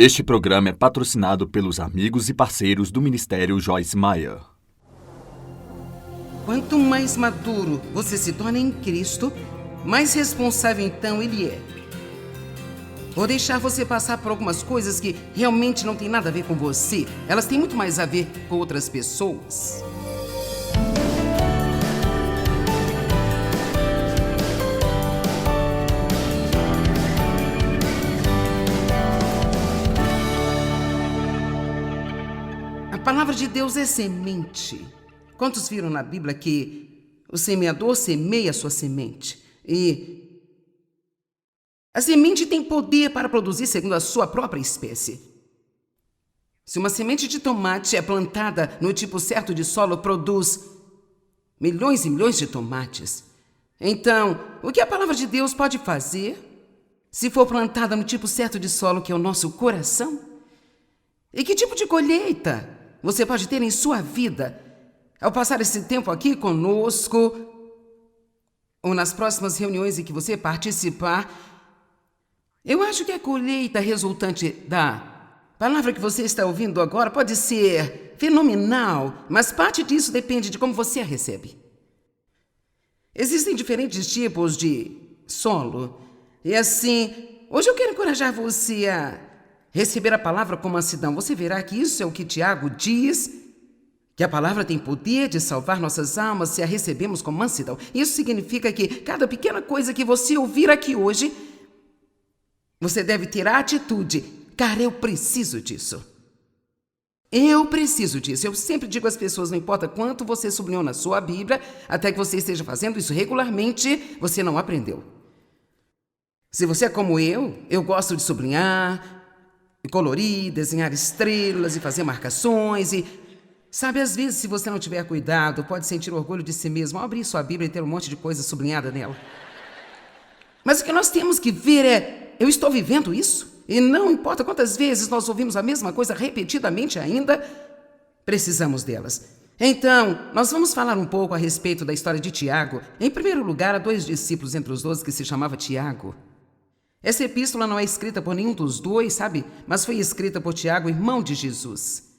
Este programa é patrocinado pelos amigos e parceiros do Ministério Joyce Meyer. Quanto mais maduro você se torna em Cristo, mais responsável então Ele é. Vou deixar você passar por algumas coisas que realmente não têm nada a ver com você. Elas têm muito mais a ver com outras pessoas. A palavra de Deus é semente. Quantos viram na Bíblia que o semeador semeia a sua semente? E a semente tem poder para produzir segundo a sua própria espécie. Se uma semente de tomate é plantada no tipo certo de solo, produz milhões e milhões de tomates. Então, o que a palavra de Deus pode fazer se for plantada no tipo certo de solo, que é o nosso coração? E que tipo de colheita você pode ter em sua vida ao passar esse tempo aqui conosco ou nas próximas reuniões em que você participar? Eu acho que a colheita resultante da palavra que você está ouvindo agora pode ser fenomenal, mas parte disso depende de como você a recebe. Existem diferentes tipos de solo. E assim, hoje eu quero encorajar você a receber a palavra com mansidão. Você verá que isso é o que Tiago diz, que a palavra tem poder de salvar nossas almas se a recebemos com mansidão. Isso significa que cada pequena coisa que você ouvir aqui hoje, você deve ter a atitude: cara, eu preciso disso. Eu preciso disso. Eu sempre digo às pessoas, não importa quanto você sublinhou na sua Bíblia, até que você esteja fazendo isso regularmente, você não aprendeu. Se você é como eu gosto de sublinhar, e colorir, desenhar estrelas e fazer marcações e... Sabe, às vezes, se você não tiver cuidado, pode sentir orgulho de si mesmo ao abrir sua Bíblia e ter um monte de coisa sublinhada nela. Mas o que nós temos que ver é: eu estou vivendo isso? E não importa quantas vezes nós ouvimos a mesma coisa repetidamente ainda, precisamos delas. Então, nós vamos falar um pouco a respeito da história de Tiago. Em primeiro lugar, há 2 discípulos entre os 12 que se chamava Tiago. Essa epístola não é escrita por nenhum dos 2, sabe? Mas foi escrita por Tiago, irmão de Jesus.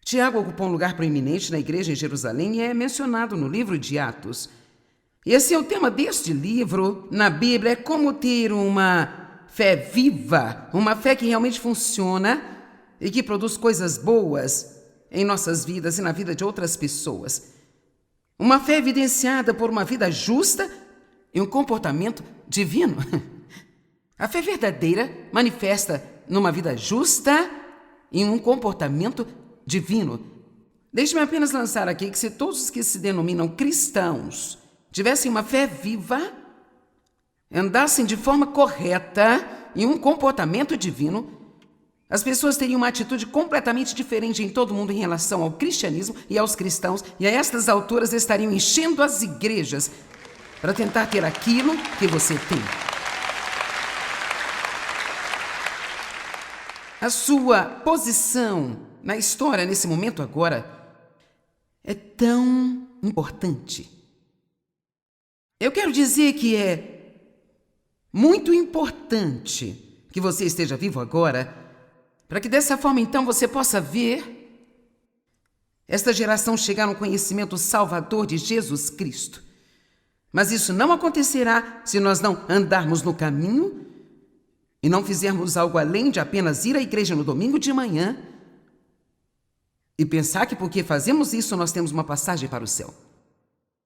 Tiago ocupou um lugar proeminente na igreja em Jerusalém e é mencionado no livro de Atos. E esse é o tema deste livro na Bíblia: é como ter uma fé viva, uma fé que realmente funciona e que produz coisas boas em nossas vidas e na vida de outras pessoas. Uma fé evidenciada por uma vida justa e um comportamento divino. A fé verdadeira manifesta numa vida justa e um comportamento divino. Deixe-me apenas lançar aqui que se todos os que se denominam cristãos tivessem uma fé viva, andassem de forma correta e um comportamento divino, as pessoas teriam uma atitude completamente diferente em todo mundo em relação ao cristianismo e aos cristãos, e a estas alturas estariam enchendo as igrejas para tentar ter aquilo que você tem. A sua posição na história, nesse momento agora, é tão importante. Eu quero dizer que é muito importante que você esteja vivo agora, para que dessa forma então você possa ver esta geração chegar no conhecimento salvador de Jesus Cristo. Mas isso não acontecerá se nós não andarmos no caminho e não fizermos algo além de apenas ir à igreja no domingo de manhã e pensar que porque fazemos isso nós temos uma passagem para o céu.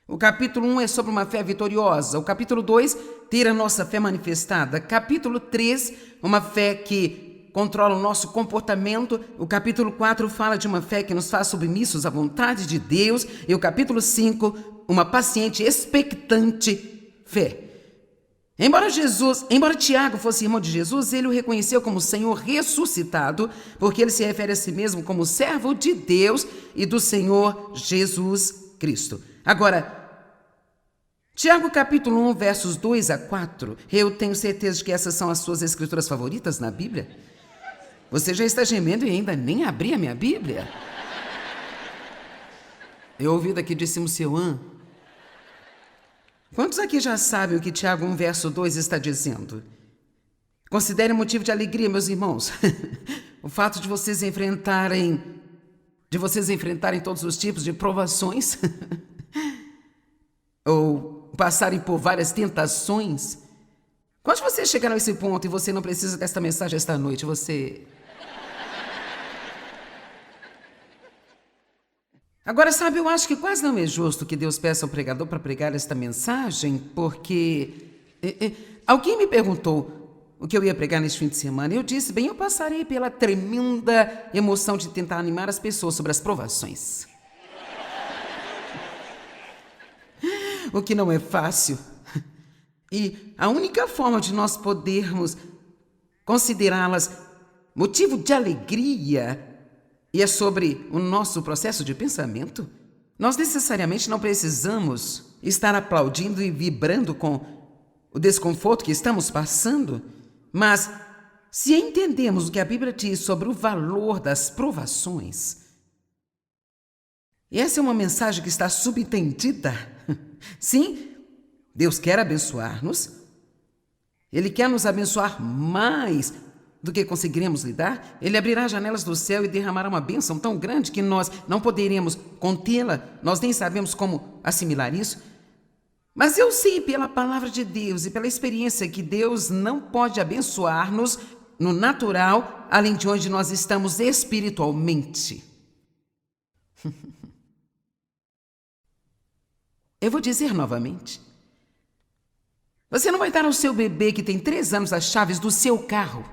O capítulo 1 é sobre uma fé vitoriosa. O capítulo 2, ter a nossa fé manifestada. Capítulo 3, uma fé que controla o nosso comportamento. O capítulo 4 fala de uma fé que nos faz submissos à vontade de Deus. E o capítulo 5, uma paciente, expectante fé. Embora Tiago fosse irmão de Jesus, ele o reconheceu como Senhor ressuscitado, porque ele se refere a si mesmo como servo de Deus e do Senhor Jesus Cristo. Agora, Tiago capítulo 1, versos 2 a 4, eu tenho certeza de que essas são as suas escrituras favoritas na Bíblia. Você já está gemendo e ainda nem abri a minha Bíblia. Eu ouvi daqui de Simuceuã. Quantos aqui já sabem o que Tiago 1, verso 2 está dizendo? Considere motivo de alegria, meus irmãos, o fato de vocês enfrentarem todos os tipos de provações ou passarem por várias tentações. Quando vocês chegaram a esse ponto e você não precisa desta mensagem esta noite, você... Agora, sabe, eu acho que quase não é justo que Deus peça ao pregador para pregar esta mensagem, porque alguém me perguntou o que eu ia pregar neste fim de semana. Eu disse, bem, eu passarei pela tremenda emoção de tentar animar as pessoas sobre as provações. O que não é fácil. E a única forma de nós podermos considerá-las motivo de alegria, e é sobre o nosso processo de pensamento, nós necessariamente não precisamos estar aplaudindo e vibrando com o desconforto que estamos passando, mas se entendemos o que a Bíblia diz sobre o valor das provações, e essa é uma mensagem que está subentendida. Sim, Deus quer abençoar-nos, Ele quer nos abençoar mais do que conseguiremos lidar. Ele abrirá as janelas do céu e derramará uma bênção tão grande que nós não poderemos contê-la, nós nem sabemos como assimilar isso. Mas eu sei pela palavra de Deus e pela experiência que Deus não pode abençoar-nos no natural, além de onde nós estamos espiritualmente. Eu vou dizer novamente. Você não vai dar ao seu bebê que tem 3 anos as chaves do seu carro.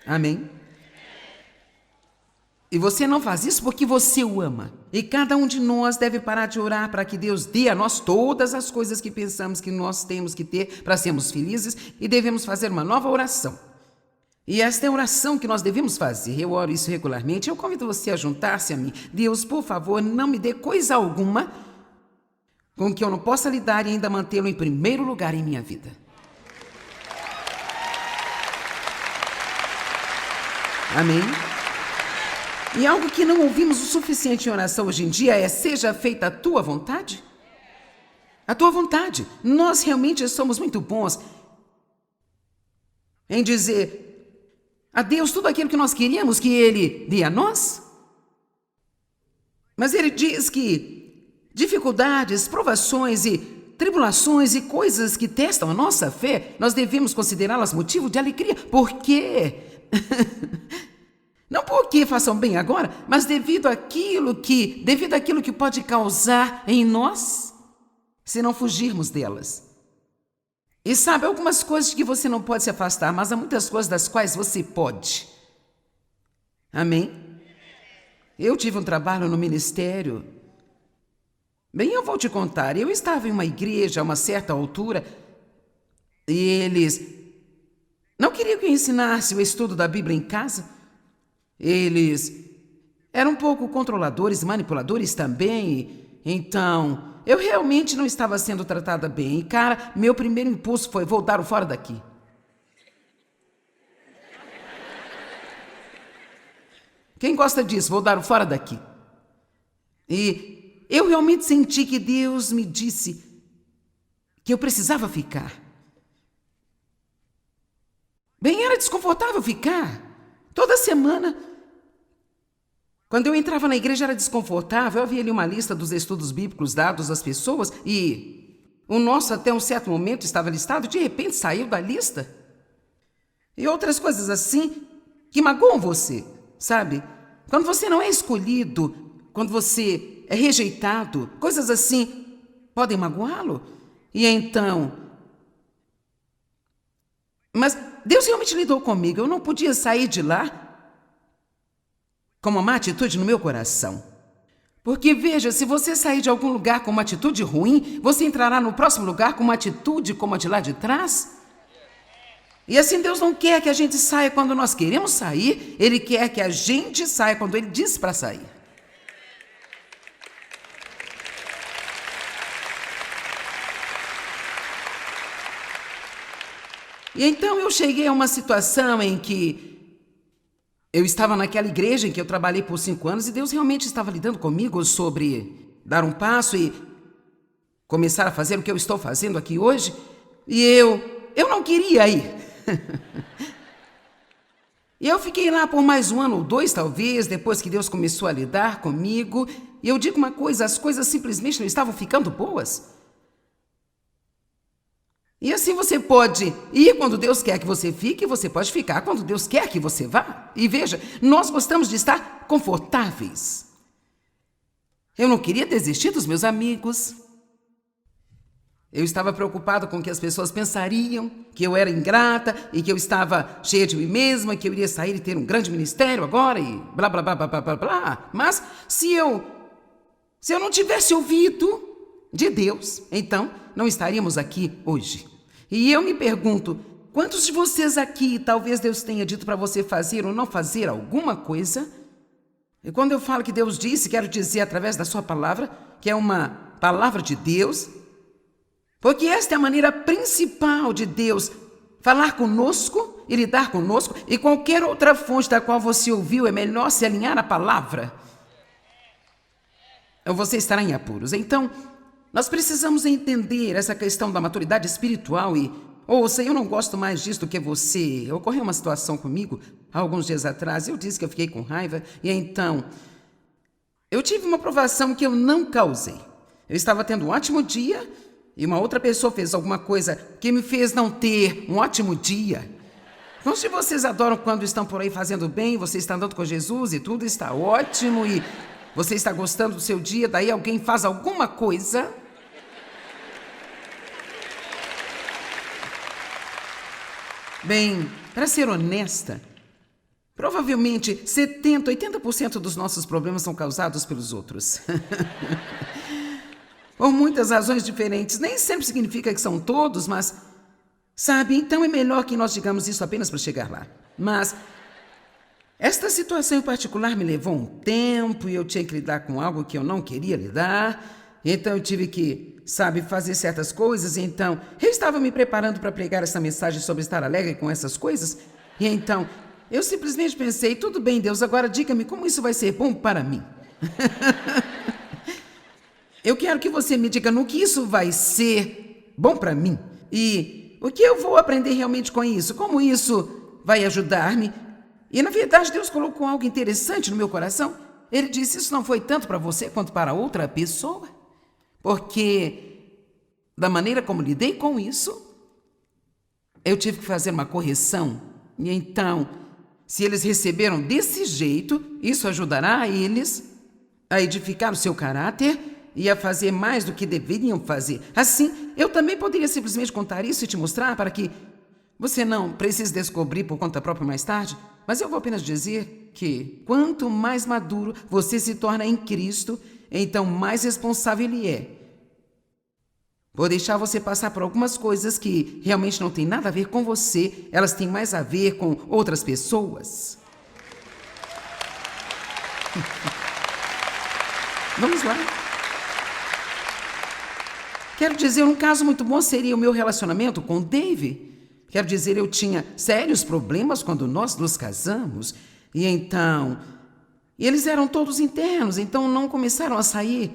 Amém? E você não faz isso porque você o ama. E cada um de nós deve parar de orar para que Deus dê a nós todas as coisas que pensamos que nós temos que ter para sermos felizes, e devemos fazer uma nova oração. E esta é a oração que nós devemos fazer. Eu oro isso regularmente. Eu convido você a juntar-se a mim. Deus, por favor, não me dê coisa alguma com que eu não possa lidar e ainda mantê-lo em primeiro lugar em minha vida. Amém? E algo que não ouvimos o suficiente em oração hoje em dia é: seja feita a tua vontade. A tua vontade. Nós realmente somos muito bons em dizer a Deus tudo aquilo que nós queríamos que Ele dê a nós. Mas Ele diz que dificuldades, provações e tribulações e coisas que testam a nossa fé, nós devemos considerá-las motivo de alegria. Por quê? Não porque façam bem agora, mas devido àquilo que pode causar em nós, se não fugirmos delas. E sabe, algumas coisas que você não pode se afastar, mas há muitas coisas das quais você pode. Amém? Eu tive um trabalho no ministério. Bem, eu vou te contar, eu estava em uma igreja a uma certa altura e eles não queriam que eu ensinasse o estudo da Bíblia em casa. Eles eram um pouco controladores e manipuladores também, então eu realmente não estava sendo tratada bem. E, cara, meu primeiro impulso foi: vou dar o fora daqui. Quem gosta disso? Vou dar o fora daqui. E eu realmente senti que Deus me disse que eu precisava ficar. Bem, era desconfortável ficar. Toda semana, quando eu entrava na igreja, era desconfortável. Eu havia ali uma lista dos estudos bíblicos dados às pessoas e o nosso, até um certo momento, estava listado, de repente saiu da lista. E outras coisas assim que magoam você, sabe? Quando você não é escolhido, quando você é rejeitado, coisas assim podem magoá-lo. E então... Mas Deus realmente lidou comigo. Eu não podia sair de lá com uma má atitude no meu coração. Porque, veja, se você sair de algum lugar com uma atitude ruim, você entrará no próximo lugar com uma atitude como a de lá de trás. E assim Deus não quer que a gente saia quando nós queremos sair. Ele quer que a gente saia quando Ele diz para sair. E então eu cheguei a uma situação em que eu estava naquela igreja em que eu trabalhei por 5 anos e Deus realmente estava lidando comigo sobre dar um passo e começar a fazer o que eu estou fazendo aqui hoje. E eu não queria ir. E eu fiquei lá por mais 1 ano ou 2, talvez, depois que Deus começou a lidar comigo. E eu digo uma coisa, as coisas simplesmente não estavam ficando boas. E assim você pode ir quando Deus quer que você fique, e você pode ficar quando Deus quer que você vá. E veja, nós gostamos de estar confortáveis. Eu não queria desistir dos meus amigos. Eu estava preocupado com o que as pessoas pensariam, que eu era ingrata e que eu estava cheia de mim mesma, que eu iria sair e ter um grande ministério agora e blá, blá, blá, blá, blá, blá, blá. Mas se eu não tivesse ouvido de Deus, então não estaríamos aqui hoje. E eu me pergunto, quantos de vocês aqui talvez Deus tenha dito para você fazer ou não fazer alguma coisa? E quando eu falo que Deus disse, quero dizer através da sua palavra, que é uma palavra de Deus, porque esta é a maneira principal de Deus falar conosco e lidar conosco, e qualquer outra fonte da qual você ouviu é melhor se alinhar à palavra, ou você estará em apuros. Então, nós precisamos entender essa questão da maturidade espiritual e, ouça, eu não gosto mais disso do que você. Ocorreu uma situação comigo há alguns dias atrás, eu disse que eu fiquei com raiva, e então, eu tive uma provação que eu não causei. Eu estava tendo um ótimo dia, e uma outra pessoa fez alguma coisa que me fez não ter um ótimo dia. Então, se vocês adoram quando estão por aí fazendo bem, você está andando com Jesus e tudo está ótimo e você está gostando do seu dia, daí alguém faz alguma coisa. Bem, para ser honesta, provavelmente 70%, 80% dos nossos problemas são causados pelos outros. Por muitas razões diferentes, nem sempre significa que são todos, mas, sabe, então é melhor que nós digamos isso apenas para chegar lá. Mas esta situação em particular me levou um tempo e eu tinha que lidar com algo que eu não queria lidar, então eu tive que, sabe, fazer certas coisas, e então eu estava me preparando para pregar essa mensagem sobre estar alegre com essas coisas, e então eu simplesmente pensei, tudo bem, Deus, agora diga-me como isso vai ser bom para mim. Eu quero que você me diga no que isso vai ser bom para mim e o que eu vou aprender realmente com isso, como isso vai ajudar-me. E, na verdade, Deus colocou algo interessante no meu coração. Ele disse, isso não foi tanto para você quanto para outra pessoa, porque da maneira como lidei com isso, eu tive que fazer uma correção. E então, se eles receberam desse jeito, isso ajudará a eles a edificar o seu caráter e a fazer mais do que deveriam fazer. Assim, eu também poderia simplesmente contar isso e te mostrar para que você não precise descobrir por conta própria mais tarde, mas eu vou apenas dizer que quanto mais maduro você se torna em Cristo, então mais responsável Ele é. Vou deixar você passar por algumas coisas que realmente não têm nada a ver com você, elas têm mais a ver com outras pessoas. Vamos lá. Quero dizer, um caso muito bom seria o meu relacionamento com o Dave. Quero dizer, eu tinha sérios problemas quando nós nos casamos. E então, eles eram todos internos, então não começaram a sair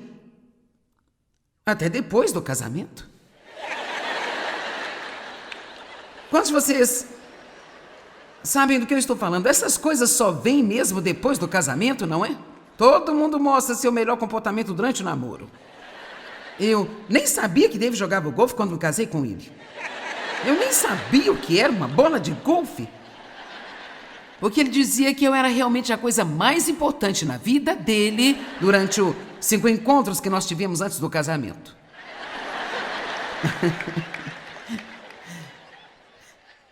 até depois do casamento. Quantos de vocês sabem do que eu estou falando? Essas coisas só vêm mesmo depois do casamento, não é? Todo mundo mostra seu melhor comportamento durante o namoro. Eu nem sabia que Dave jogava golfe quando me casei com ele. Eu nem sabia o que era uma bola de golfe. Porque ele dizia que eu era realmente a coisa mais importante na vida dele durante os 5 encontros que nós tivemos antes do casamento.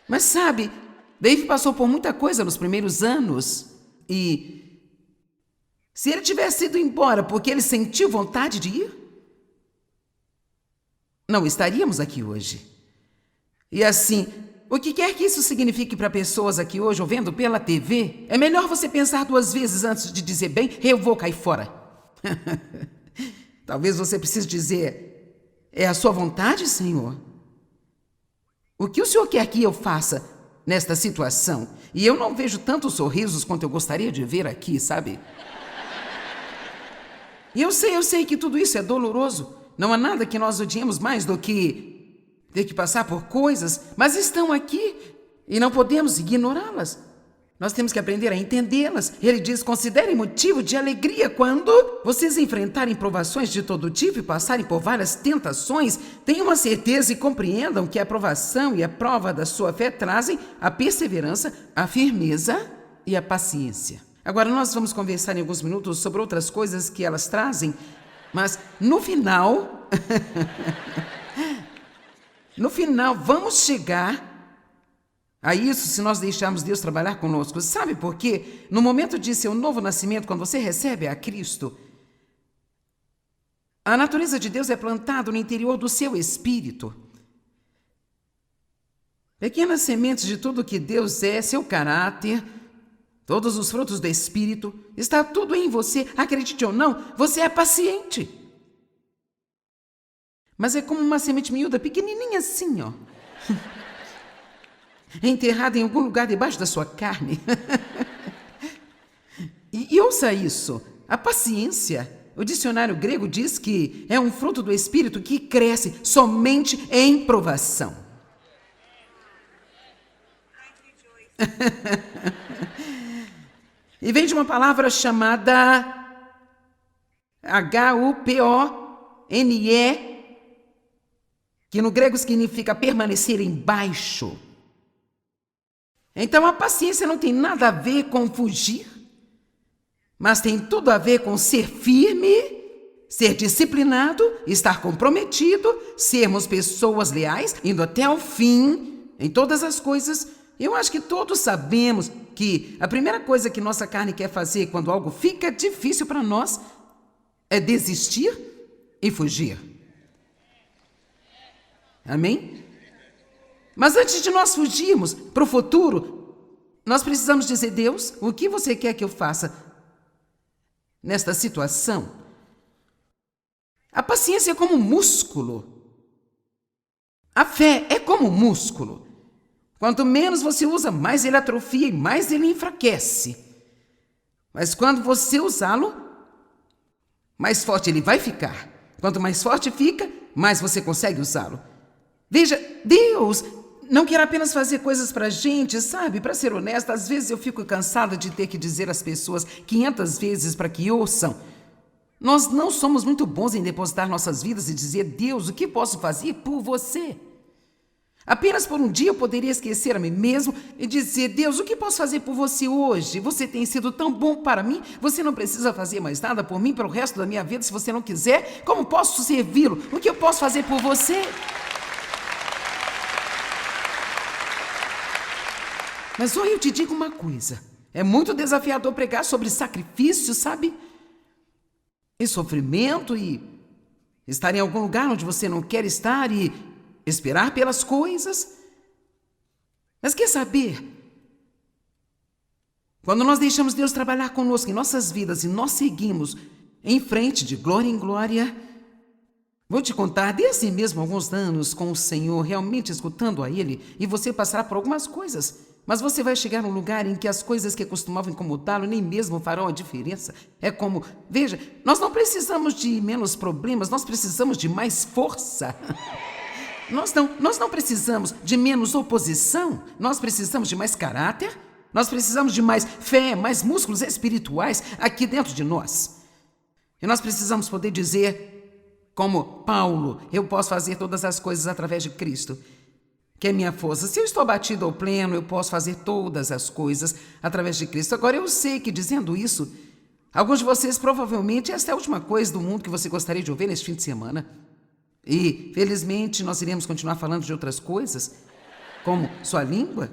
Mas sabe, Dave passou por muita coisa nos primeiros anos e se ele tivesse ido embora porque ele sentiu vontade de ir, não estaríamos aqui hoje. E assim, o que quer que isso signifique para pessoas aqui hoje, ou vendo pela TV, é melhor você pensar 2 vezes antes de dizer, bem, eu vou cair fora. Talvez você precise dizer, é a sua vontade, Senhor? O que o Senhor quer que eu faça nesta situação? E eu não vejo tantos sorrisos quanto eu gostaria de ver aqui, sabe? E eu sei que tudo isso é doloroso. Não há nada que nós odiemos mais do que ter que passar por coisas, mas estão aqui e não podemos ignorá-las. Nós temos que aprender a entendê-las. Ele diz: considerem motivo de alegria quando vocês enfrentarem provações de todo tipo e passarem por várias tentações. Tenham a certeza e compreendam que a provação e a prova da sua fé trazem a perseverança, a firmeza e a paciência. Agora nós vamos conversar em alguns minutos sobre outras coisas que elas trazem, mas no final, vamos chegar a isso se nós deixarmos Deus trabalhar conosco. Sabe por quê? No momento de seu novo nascimento, quando você recebe a Cristo, a natureza de Deus é plantada no interior do seu espírito. Pequenas sementes de tudo que Deus é, seu caráter, todos os frutos do Espírito, está tudo em você. Acredite ou não, você é paciente. Mas é como uma semente miúda, pequenininha assim, ó. Enterrada em algum lugar debaixo da sua carne. E ouça isso, a paciência, o dicionário grego diz que é um fruto do Espírito que cresce somente em provação. E vem de uma palavra chamada H-U-P-O-N-E, que no grego significa permanecer embaixo. Então a paciência não tem nada a ver com fugir, mas tem tudo a ver com ser firme, ser disciplinado, estar comprometido, sermos pessoas leais, indo até o fim em todas as coisas. Eu acho que todos sabemos que a primeira coisa que nossa carne quer fazer quando algo fica difícil para nós é desistir e fugir. Amém? Mas antes de nós fugirmos para o futuro, nós precisamos dizer: Deus, o que você quer que eu faça nesta situação? A paciência é como um músculo. A fé é como um músculo. Quanto menos você usa, mais ele atrofia e mais ele enfraquece. Mas quando você usá-lo, mais forte ele vai ficar. Quanto mais forte fica, mais você consegue usá-lo. Veja, Deus não quer apenas fazer coisas pra gente, sabe? Para ser honesta, às vezes eu fico cansada de ter que dizer às pessoas 500 vezes para que ouçam. Nós não somos muito bons em depositar nossas vidas e dizer: Deus, o que posso fazer por você? Apenas por um dia eu poderia esquecer a mim mesmo e dizer: Deus, o que posso fazer por você hoje? Você tem sido tão bom para mim, você não precisa fazer mais nada por mim para o resto da minha vida se você não quiser. Como posso servi-lo? O que eu posso fazer por você? Mas olha, eu te digo uma coisa, é muito desafiador pregar sobre sacrifício, sabe? E sofrimento, e estar em algum lugar onde você não quer estar, e esperar pelas coisas. Mas quer saber? Quando nós deixamos Deus trabalhar conosco em nossas vidas e nós seguimos em frente de glória em glória, vou te contar, dê assim mesmo alguns anos com o Senhor, realmente escutando a Ele, e você passará por algumas coisas. Mas você vai chegar num lugar em que as coisas que costumavam incomodá-lo nem mesmo farão a diferença. É como, veja, nós não precisamos de menos problemas, nós precisamos de mais força. Nós não precisamos de menos oposição, nós precisamos de mais caráter, nós precisamos de mais fé, mais músculos espirituais aqui dentro de nós. E nós precisamos poder dizer, como Paulo: eu posso fazer todas as coisas através de Cristo, que é minha força. Se eu estou abatido ao pleno, eu posso fazer todas as coisas através de Cristo. Agora, eu sei que dizendo isso, alguns de vocês provavelmente esta é a última coisa do mundo que você gostaria de ouvir neste fim de semana. E, felizmente, nós iremos continuar falando de outras coisas, como sua língua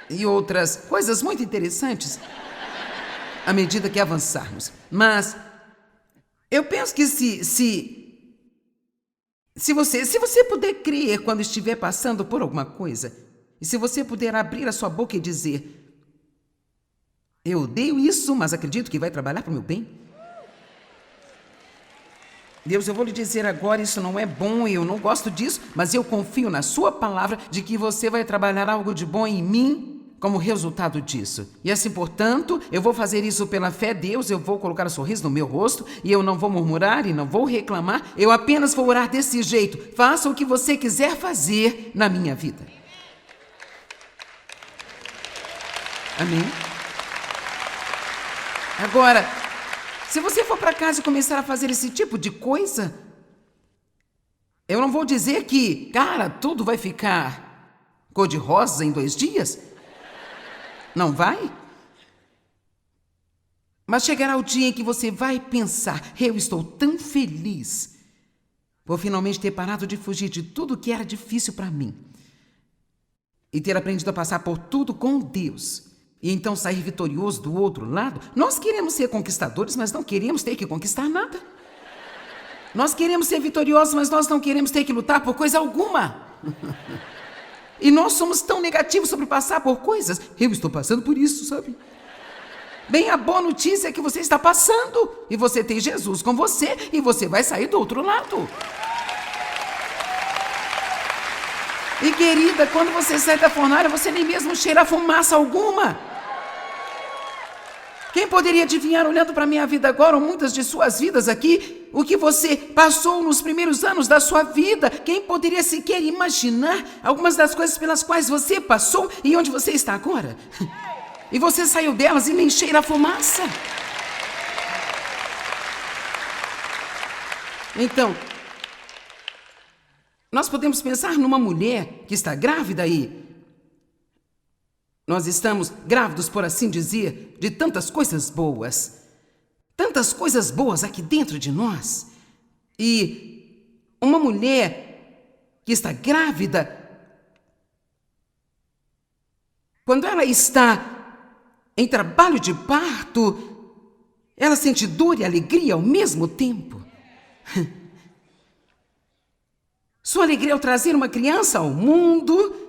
e outras coisas muito interessantes à medida que avançarmos. Mas eu penso que se você puder crer quando estiver passando por alguma coisa, e se você puder abrir a sua boca e dizer: eu odeio isso, mas acredito que vai trabalhar para o meu bem. Deus, eu vou lhe dizer agora, isso não é bom, eu não gosto disso, mas eu confio na sua palavra de que você vai trabalhar algo de bom em mim, como resultado disso. E assim, portanto, eu vou fazer isso pela fé em Deus, eu vou colocar um sorriso no meu rosto e eu não vou murmurar e não vou reclamar, eu apenas vou orar desse jeito. Faça o que você quiser fazer na minha vida. Amém? Agora, se você for para casa e começar a fazer esse tipo de coisa, eu não vou dizer que, cara, tudo vai ficar cor-de-rosa em 2 dias. Não vai? Mas chegará o dia em que você vai pensar: eu estou tão feliz por finalmente ter parado de fugir de tudo que era difícil para mim e ter aprendido a passar por tudo com Deus e então sair vitorioso do outro lado. Nós queremos ser conquistadores, mas não queremos ter que conquistar nada. Nós queremos ser vitoriosos, mas nós não queremos ter que lutar por coisa alguma. E nós somos tão negativos sobre passar por coisas. Eu estou passando por isso, sabe? Bem, a boa notícia é que você está passando. E você tem Jesus com você. E você vai sair do outro lado. E querida, quando você sai da fornalha, você nem mesmo cheira fumaça alguma. Quem poderia adivinhar, olhando para a minha vida agora, ou muitas de suas vidas aqui, o que você passou nos primeiros anos da sua vida? Quem poderia sequer imaginar algumas das coisas pelas quais você passou e onde você está agora? E você saiu delas e nem cheira a fumaça. Então, nós podemos pensar numa mulher que está grávida aí. Nós estamos grávidos, por assim dizer, de tantas coisas boas. Tantas coisas boas aqui dentro de nós. E uma mulher que está grávida, quando ela está em trabalho de parto, ela sente dor e alegria ao mesmo tempo. Sua alegria ao trazer uma criança ao mundo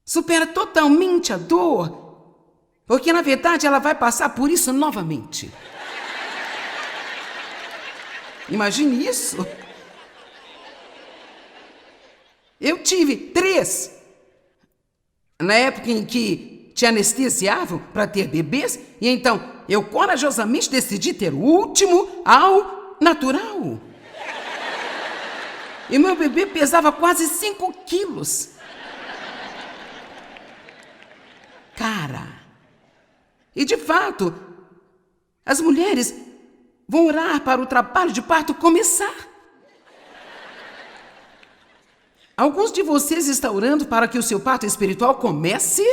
supera totalmente a dor, porque na verdade ela vai passar por isso novamente. Imagine isso. Eu tive 3. Na época em que te anestesiavam para ter bebês, e então eu corajosamente decidi ter o último ao natural. E meu bebê pesava quase 5 quilos. Cara, e de fato, as mulheres vão orar para o trabalho de parto começar. Alguns de vocês estão orando para que o seu parto espiritual comece?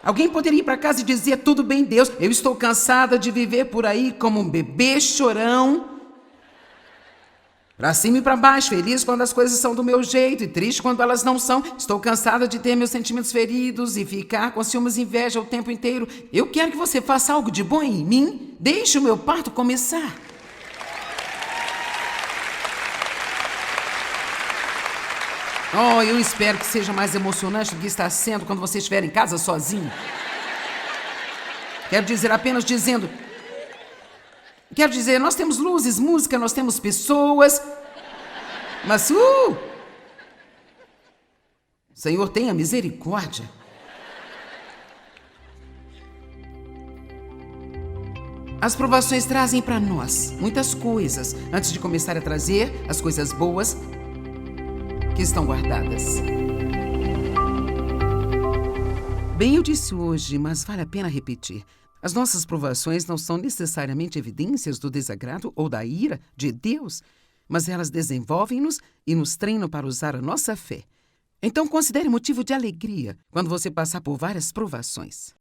Alguém poderia ir para casa e dizer: tudo bem, Deus, eu estou cansada de viver por aí como um bebê chorão, para cima e para baixo, feliz quando as coisas são do meu jeito e triste quando elas não são. Estou cansada de ter meus sentimentos feridos e ficar com ciúmes e inveja o tempo inteiro. Eu quero que você faça algo de bom em mim. Deixe o meu parto começar. Oh, eu espero que seja mais emocionante do que está sendo quando você estiver em casa sozinho. Quero dizer, apenas dizendo... Quero dizer, nós temos luzes, música, nós temos pessoas, mas, Senhor, tenha misericórdia. As provações trazem para nós muitas coisas, antes de começar a trazer as coisas boas que estão guardadas. Bem, eu disse hoje, mas vale a pena repetir. As nossas provações não são necessariamente evidências do desagrado ou da ira de Deus, mas elas desenvolvem-nos e nos treinam para usar a nossa fé. Então, considere motivo de alegria quando você passar por várias provações.